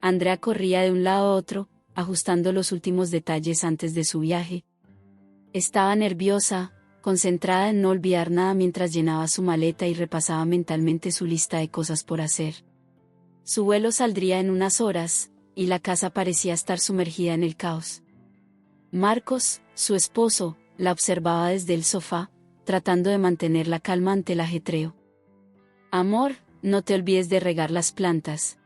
Andrea corría de un lado a otro, ajustando los últimos detalles antes de su viaje. Estaba nerviosa, concentrada en no olvidar nada mientras llenaba su maleta y repasaba mentalmente su lista de cosas por hacer. Su vuelo saldría en unas horas, y la casa parecía estar sumergida en el caos. Marcos, su esposo, la observaba desde el sofá, tratando de mantener la calma ante el ajetreo. «Amor, no te olvides de regar las plantas.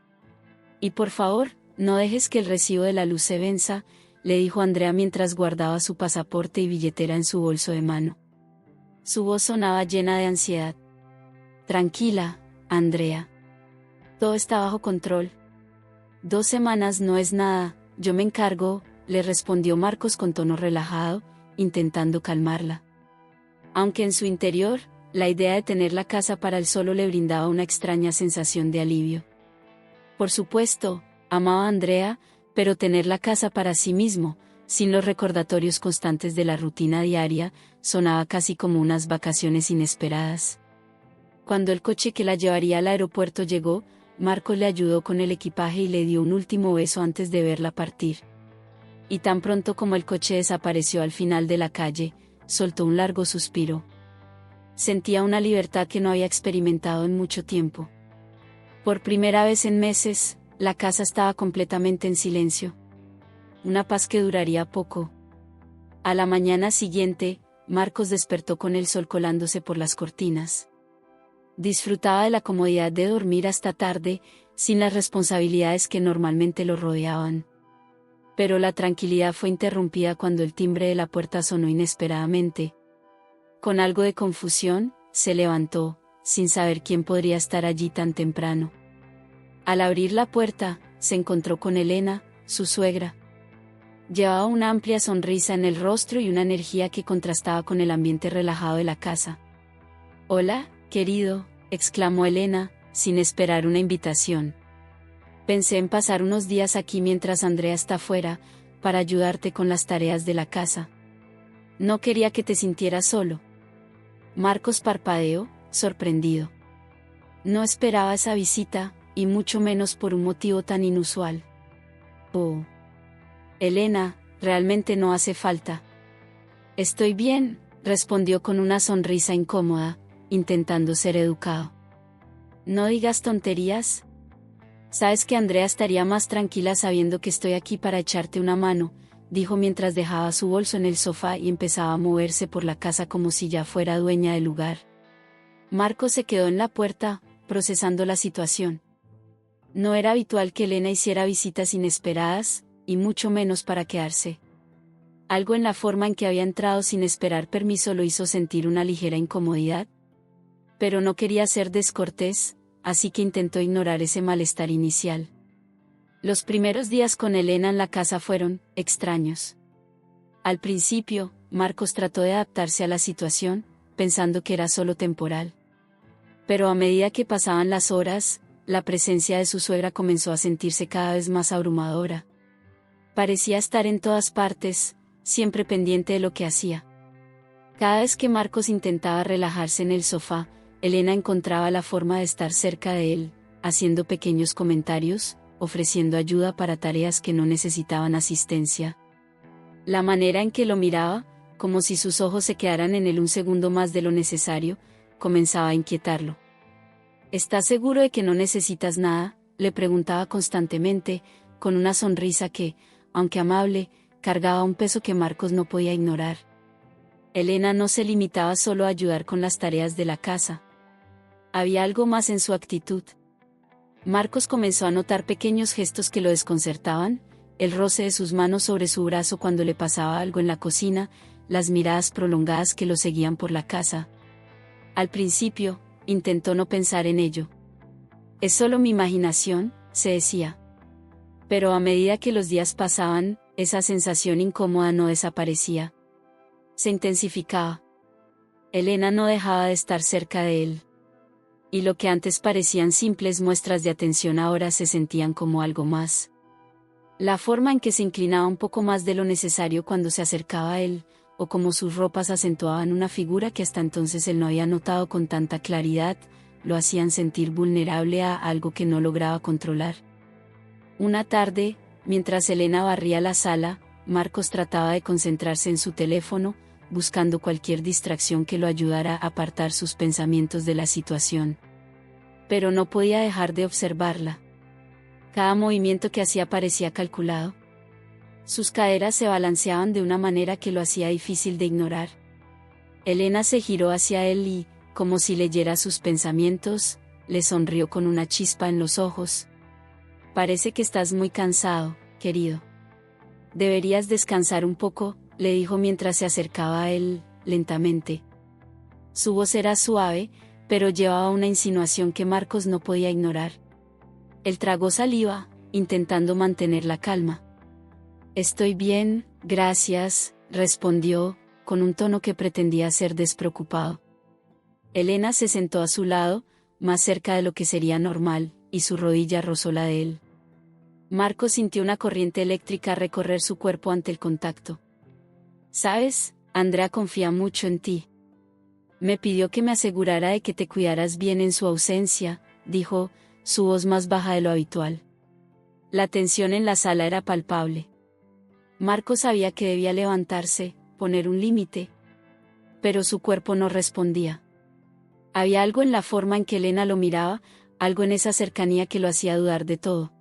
Y por favor, no dejes que el recibo de la luz se venza», le dijo Andrea mientras guardaba su pasaporte y billetera en su bolso de mano. Su voz sonaba llena de ansiedad. «Tranquila, Andrea. Todo está bajo control. 2 semanas no es nada, yo me encargo», le respondió Marcos con tono relajado, intentando calmarla. Aunque en su interior, la idea de tener la casa para él solo le brindaba una extraña sensación de alivio. Por supuesto, amaba a Andrea, pero tener la casa para sí mismo, sin los recordatorios constantes de la rutina diaria, sonaba casi como unas vacaciones inesperadas. Cuando el coche que la llevaría al aeropuerto llegó, Marcos le ayudó con el equipaje y le dio un último beso antes de verla partir. Y tan pronto como el coche desapareció al final de la calle, soltó un largo suspiro. Sentía una libertad que no había experimentado en mucho tiempo. Por primera vez en meses, la casa estaba completamente en silencio. Una paz que duraría poco. A la mañana siguiente, Marcos despertó con el sol colándose por las cortinas. Disfrutaba de la comodidad de dormir hasta tarde, sin las responsabilidades que normalmente lo rodeaban. Pero la tranquilidad fue interrumpida cuando el timbre de la puerta sonó inesperadamente. Con algo de confusión, se levantó, sin saber quién podría estar allí tan temprano. Al abrir la puerta, se encontró con Elena, su suegra. Llevaba una amplia sonrisa en el rostro y una energía que contrastaba con el ambiente relajado de la casa. «Hola, querido», exclamó Elena, sin esperar una invitación. «Pensé en pasar unos días aquí mientras Andrea está fuera, para ayudarte con las tareas de la casa. No quería que te sintieras solo». Marcos parpadeó, sorprendido. No esperaba esa visita, y mucho menos por un motivo tan inusual. «Oh. Elena, realmente no hace falta». «Estoy bien», respondió con una sonrisa incómoda, intentando ser educado. «No digas tonterías. Sabes que Andrea estaría más tranquila sabiendo que estoy aquí para echarte una mano», dijo mientras dejaba su bolso en el sofá y empezaba a moverse por la casa como si ya fuera dueña del lugar. Marcos se quedó en la puerta, procesando la situación. No era habitual que Elena hiciera visitas inesperadas, y mucho menos para quedarse. Algo en la forma en que había entrado sin esperar permiso lo hizo sentir una ligera incomodidad. Pero no quería ser descortés, así que intentó ignorar ese malestar inicial. Los primeros días con Elena en la casa fueron extraños. Al principio, Marcos trató de adaptarse a la situación, pensando que era solo temporal. Pero a medida que pasaban las horas, la presencia de su suegra comenzó a sentirse cada vez más abrumadora. Parecía estar en todas partes, siempre pendiente de lo que hacía. Cada vez que Marcos intentaba relajarse en el sofá, Elena encontraba la forma de estar cerca de él, haciendo pequeños comentarios, ofreciendo ayuda para tareas que no necesitaban asistencia. La manera en que lo miraba, como si sus ojos se quedaran en él un segundo más de lo necesario, comenzaba a inquietarlo. «¿Estás seguro de que no necesitas nada?», le preguntaba constantemente, con una sonrisa que, aunque amable, cargaba un peso que Marcos no podía ignorar. Elena no se limitaba solo a ayudar con las tareas de la casa. Había algo más en su actitud. Marcos comenzó a notar pequeños gestos que lo desconcertaban, el roce de sus manos sobre su brazo cuando le pasaba algo en la cocina, las miradas prolongadas que lo seguían por la casa. Al principio, intentó no pensar en ello. «Es solo mi imaginación», se decía. Pero a medida que los días pasaban, esa sensación incómoda no desaparecía. Se intensificaba. Elena no dejaba de estar cerca de él. Y lo que antes parecían simples muestras de atención ahora se sentían como algo más. La forma en que se inclinaba un poco más de lo necesario cuando se acercaba a él, o como sus ropas acentuaban una figura que hasta entonces él no había notado con tanta claridad, lo hacían sentir vulnerable a algo que no lograba controlar. Una tarde, mientras Elena barría la sala, Marcos trataba de concentrarse en su teléfono, buscando cualquier distracción que lo ayudara a apartar sus pensamientos de la situación. Pero no podía dejar de observarla. Cada movimiento que hacía parecía calculado. Sus caderas se balanceaban de una manera que lo hacía difícil de ignorar. Elena se giró hacia él y, como si leyera sus pensamientos, le sonrió con una chispa en los ojos. Parece que estás muy cansado, querido. Deberías descansar un poco, le dijo mientras se acercaba a él, lentamente. Su voz era suave, pero llevaba una insinuación que Marcos no podía ignorar. Él tragó saliva, intentando mantener la calma. Estoy bien, gracias, respondió, con un tono que pretendía ser despreocupado. Elena se sentó a su lado, más cerca de lo que sería normal, y su rodilla rozó la de él. Marcos sintió una corriente eléctrica recorrer su cuerpo ante el contacto. ¿Sabes? Andrea confía mucho en ti. Me pidió que me asegurara de que te cuidaras bien en su ausencia, dijo, su voz más baja de lo habitual. La tensión en la sala era palpable. Marcos sabía que debía levantarse, poner un límite. Pero su cuerpo no respondía. Había algo en la forma en que Elena lo miraba, algo en esa cercanía que lo hacía dudar de todo.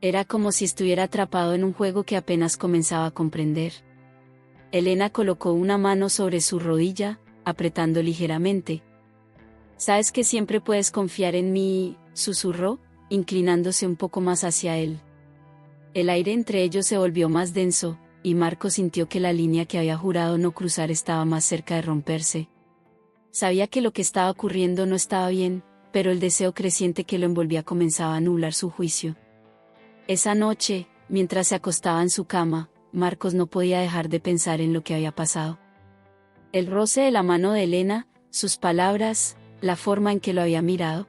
Era como si estuviera atrapado en un juego que apenas comenzaba a comprender. Elena colocó una mano sobre su rodilla, apretando ligeramente. «Sabes que siempre puedes confiar en mí», susurró, inclinándose un poco más hacia él. El aire entre ellos se volvió más denso, y Marco sintió que la línea que había jurado no cruzar estaba más cerca de romperse. Sabía que lo que estaba ocurriendo no estaba bien, pero el deseo creciente que lo envolvía comenzaba a nublar su juicio. Esa noche, mientras se acostaba en su cama, Marcos no podía dejar de pensar en lo que había pasado. El roce de la mano de Elena, sus palabras, la forma en que lo había mirado.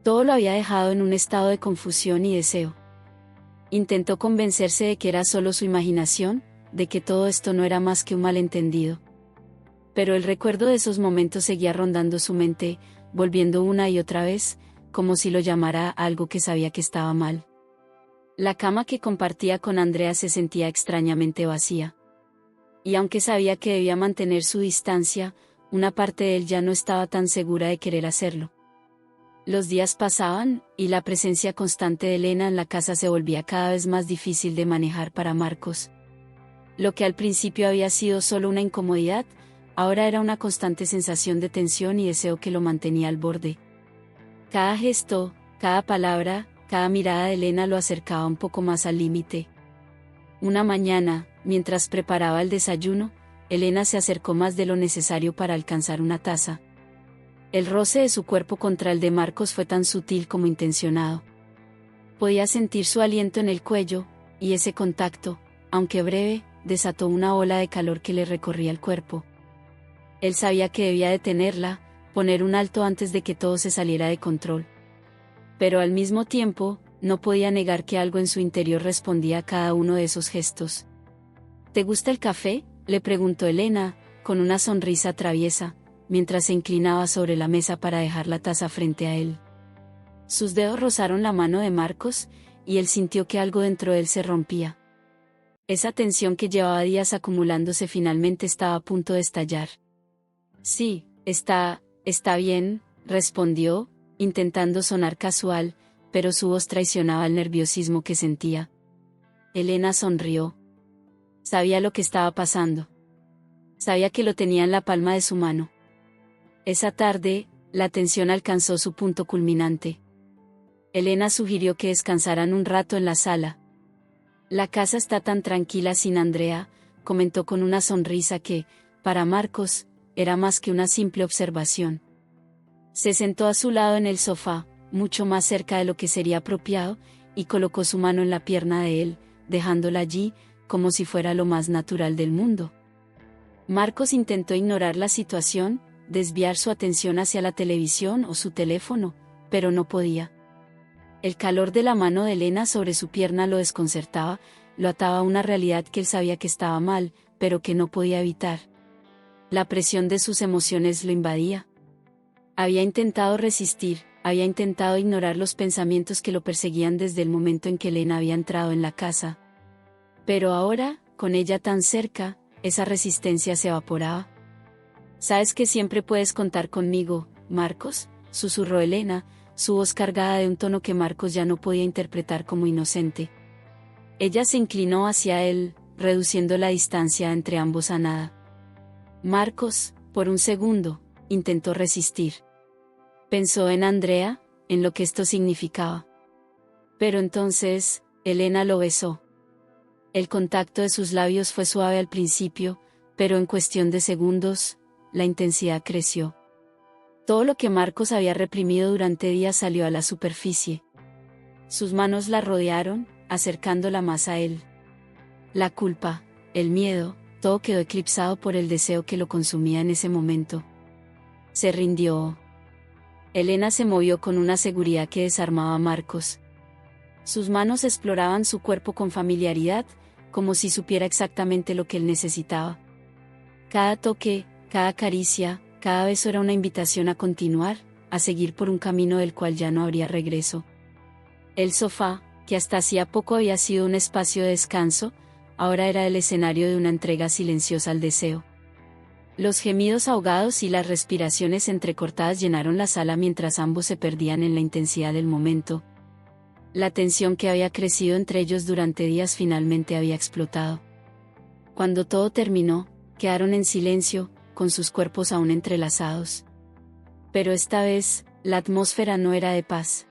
Todo lo había dejado en un estado de confusión y deseo. Intentó convencerse de que era solo su imaginación, de que todo esto no era más que un malentendido. Pero el recuerdo de esos momentos seguía rondando su mente, volviendo una y otra vez, como si lo llamara a algo que sabía que estaba mal. La cama que compartía con Andrea se sentía extrañamente vacía. Y aunque sabía que debía mantener su distancia, una parte de él ya no estaba tan segura de querer hacerlo. Los días pasaban, y la presencia constante de Elena en la casa se volvía cada vez más difícil de manejar para Marcos. Lo que al principio había sido solo una incomodidad, ahora era una constante sensación de tensión y deseo que lo mantenía al borde. Cada gesto, cada palabra, cada mirada de Elena lo acercaba un poco más al límite. Una mañana, mientras preparaba el desayuno, Elena se acercó más de lo necesario para alcanzar una taza. El roce de su cuerpo contra el de Marcos fue tan sutil como intencionado. Podía sentir su aliento en el cuello, y ese contacto, aunque breve, desató una ola de calor que le recorría el cuerpo. Él sabía que debía detenerla, poner un alto antes de que todo se saliera de control. Pero al mismo tiempo, no podía negar que algo en su interior respondía a cada uno de esos gestos. ¿Te gusta el café?, le preguntó Elena, con una sonrisa traviesa, mientras se inclinaba sobre la mesa para dejar la taza frente a él. Sus dedos rozaron la mano de Marcos, y él sintió que algo dentro de él se rompía. Esa tensión que llevaba días acumulándose finalmente estaba a punto de estallar. Sí, está bien, respondió, intentando sonar casual, pero su voz traicionaba el nerviosismo que sentía. Elena sonrió. Sabía lo que estaba pasando. Sabía que lo tenía en la palma de su mano. Esa tarde, la tensión alcanzó su punto culminante. Elena sugirió que descansaran un rato en la sala. La casa está tan tranquila sin Andrea, comentó con una sonrisa que, para Marcos, era más que una simple observación. Se sentó a su lado en el sofá, mucho más cerca de lo que sería apropiado, y colocó su mano en la pierna de él, dejándola allí, como si fuera lo más natural del mundo. Marcos intentó ignorar la situación, desviar su atención hacia la televisión o su teléfono, pero no podía. El calor de la mano de Elena sobre su pierna lo desconcertaba, lo ataba a una realidad que él sabía que estaba mal, pero que no podía evitar. La presión de sus emociones lo invadía. Había intentado resistir, había intentado ignorar los pensamientos que lo perseguían desde el momento en que Elena había entrado en la casa. Pero ahora, con ella tan cerca, esa resistencia se evaporaba. «Sabes que siempre puedes contar conmigo, Marcos», susurró Elena, su voz cargada de un tono que Marcos ya no podía interpretar como inocente. Ella se inclinó hacia él, reduciendo la distancia entre ambos a nada. Marcos, por un segundo, intentó resistir. Pensó en Andrea, en lo que esto significaba. Pero entonces, Elena lo besó. El contacto de sus labios fue suave al principio, pero en cuestión de segundos, la intensidad creció. Todo lo que Marcos había reprimido durante días salió a la superficie. Sus manos la rodearon, acercándola más a él. La culpa, el miedo, todo quedó eclipsado por el deseo que lo consumía en ese momento. Se rindió. Elena se movió con una seguridad que desarmaba a Marcos. Sus manos exploraban su cuerpo con familiaridad, como si supiera exactamente lo que él necesitaba. Cada toque, cada caricia, cada beso era una invitación a continuar, a seguir por un camino del cual ya no habría regreso. El sofá, que hasta hacía poco había sido un espacio de descanso, ahora era el escenario de una entrega silenciosa al deseo. Los gemidos ahogados y las respiraciones entrecortadas llenaron la sala mientras ambos se perdían en la intensidad del momento. La tensión que había crecido entre ellos durante días finalmente había explotado. Cuando todo terminó, quedaron en silencio, con sus cuerpos aún entrelazados. Pero esta vez, la atmósfera no era de paz.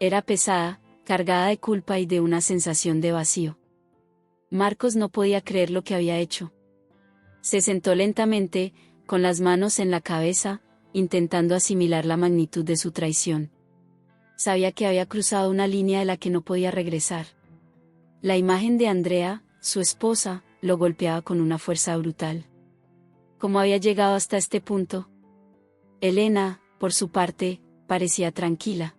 Era pesada, cargada de culpa y de una sensación de vacío. Marcos no podía creer lo que había hecho. Se sentó lentamente, con las manos en la cabeza, intentando asimilar la magnitud de su traición. Sabía que había cruzado una línea de la que no podía regresar. La imagen de Andrea, su esposa, lo golpeaba con una fuerza brutal. ¿Cómo había llegado hasta este punto? Elena, por su parte, parecía tranquila.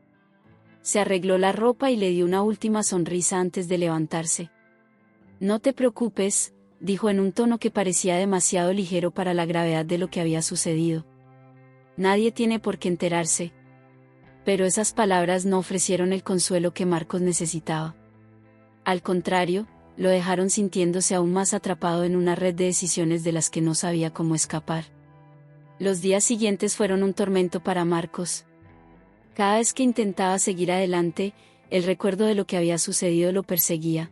Se arregló la ropa y le dio una última sonrisa antes de levantarse. «No te preocupes», dijo en un tono que parecía demasiado ligero para la gravedad de lo que había sucedido. «Nadie tiene por qué enterarse». Pero esas palabras no ofrecieron el consuelo que Marcos necesitaba. Al contrario, lo dejaron sintiéndose aún más atrapado en una red de decisiones de las que no sabía cómo escapar. Los días siguientes fueron un tormento para Marcos. Cada vez que intentaba seguir adelante, el recuerdo de lo que había sucedido lo perseguía.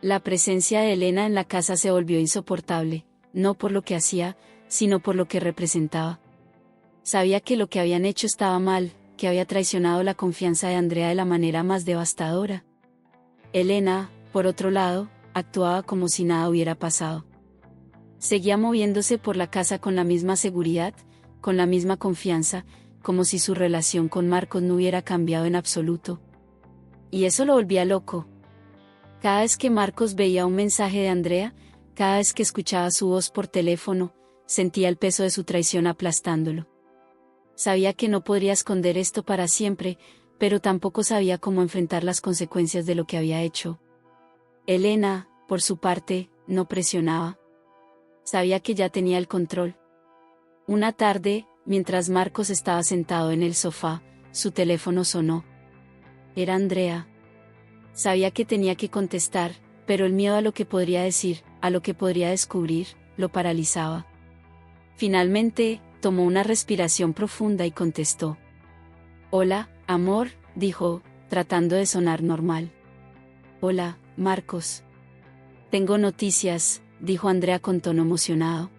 La presencia de Elena en la casa se volvió insoportable, no por lo que hacía, sino por lo que representaba. Sabía que lo que habían hecho estaba mal, que había traicionado la confianza de Andrea de la manera más devastadora. Elena, por otro lado, actuaba como si nada hubiera pasado. Seguía moviéndose por la casa con la misma seguridad, con la misma confianza, como si su relación con Marcos no hubiera cambiado en absoluto. Y eso lo volvía loco. Cada vez que Marcos veía un mensaje de Andrea, cada vez que escuchaba su voz por teléfono, sentía el peso de su traición aplastándolo. Sabía que no podría esconder esto para siempre, pero tampoco sabía cómo enfrentar las consecuencias de lo que había hecho. Elena, por su parte, no presionaba. Sabía que ya tenía el control. Una tarde, mientras Marcos estaba sentado en el sofá, su teléfono sonó. Era Andrea. Sabía que tenía que contestar, pero el miedo a lo que podría decir, a lo que podría descubrir, lo paralizaba. Finalmente, tomó una respiración profunda y contestó. «Hola, amor», dijo, tratando de sonar normal. «Hola, Marcos». «Tengo noticias», dijo Andrea con tono emocionado.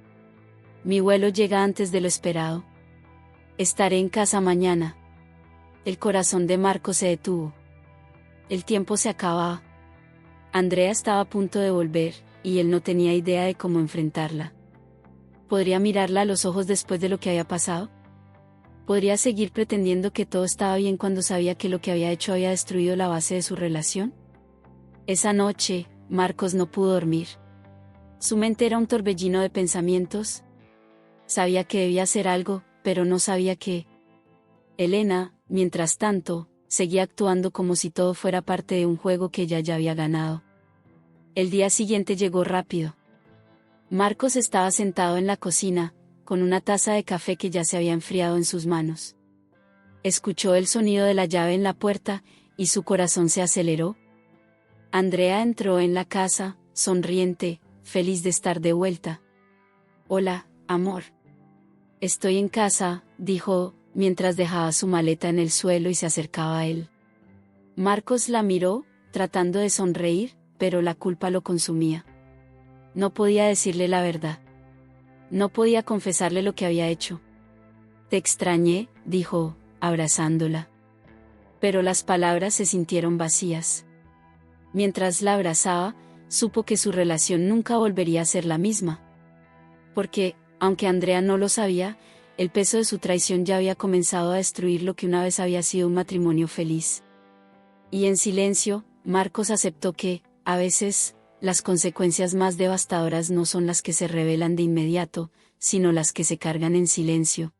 «Mi vuelo llega antes de lo esperado. Estaré en casa mañana». El corazón de Marcos se detuvo. El tiempo se acababa. Andrea estaba a punto de volver, y él no tenía idea de cómo enfrentarla. ¿Podría mirarla a los ojos después de lo que había pasado? ¿Podría seguir pretendiendo que todo estaba bien cuando sabía que lo que había hecho había destruido la base de su relación? Esa noche, Marcos no pudo dormir. Su mente era un torbellino de pensamientos. Sabía que debía hacer algo, pero no sabía qué. Elena, mientras tanto, seguía actuando como si todo fuera parte de un juego que ella ya había ganado. El día siguiente llegó rápido. Marcos estaba sentado en la cocina, con una taza de café que ya se había enfriado en sus manos. Escuchó el sonido de la llave en la puerta, y su corazón se aceleró. Andrea entró en la casa, sonriente, feliz de estar de vuelta. «Hola, amor. Estoy en casa», dijo, mientras dejaba su maleta en el suelo y se acercaba a él. Marcos la miró, tratando de sonreír, pero la culpa lo consumía. No podía decirle la verdad. No podía confesarle lo que había hecho. «Te extrañé», dijo, abrazándola. Pero las palabras se sintieron vacías. Mientras la abrazaba, supo que su relación nunca volvería a ser la misma. Porque, aunque Andrea no lo sabía, el peso de su traición ya había comenzado a destruir lo que una vez había sido un matrimonio feliz. Y en silencio, Marcos aceptó que, a veces, las consecuencias más devastadoras no son las que se revelan de inmediato, sino las que se cargan en silencio.